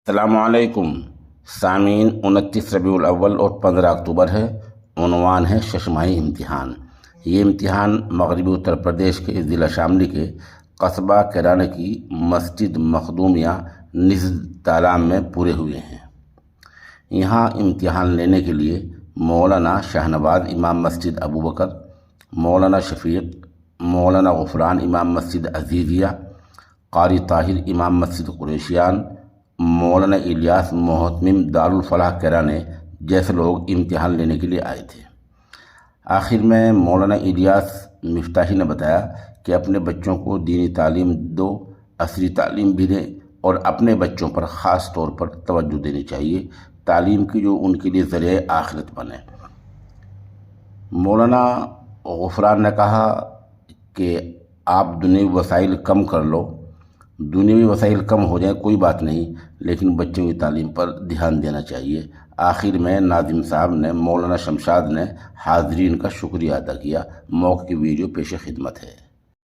السلام علیکم سامعین، 29 ربیع الاول اور 15 اکتوبر ہے۔ عنوان ہے ششماہی امتحان۔ یہ امتحان مغربی اتر پردیش کے ضلع شاملی کے قصبہ کیرانہ کی مسجد مخدومیہ نزد تالام میں پورے ہوئے ہیں۔ یہاں امتحان لینے کے لیے مولانا شاہنواز امام مسجد ابوبکر، مولانا شفیق، مولانا غفران امام مسجد عزیزیہ، قاری طاہر امام مسجد قریشیان، مولانا الیاس محتمم دارالفلاح کیرانہ جیسے لوگ امتحان لینے کے لیے آئے تھے۔ آخر میں مولانا الیاس مفتاحی نے بتایا کہ اپنے بچوں کو دینی تعلیم دو، عصری تعلیم بھی دیں اور اپنے بچوں پر خاص طور پر توجہ دینی چاہیے، تعلیم کی جو ان کے لیے ذریعہ آخرت بنے۔ مولانا غفران نے کہا کہ آپ دنیوی وسائل کم کر لو، دنیوی وسائل کم ہو جائیں کوئی بات نہیں، لیکن بچوں کی تعلیم پر دھیان دینا چاہیے۔ آخر میں ناظم صاحب نے مولانا شمشاد نے حاضرین کا شکریہ ادا کیا۔ موقع کی ویڈیو پیش خدمت ہے۔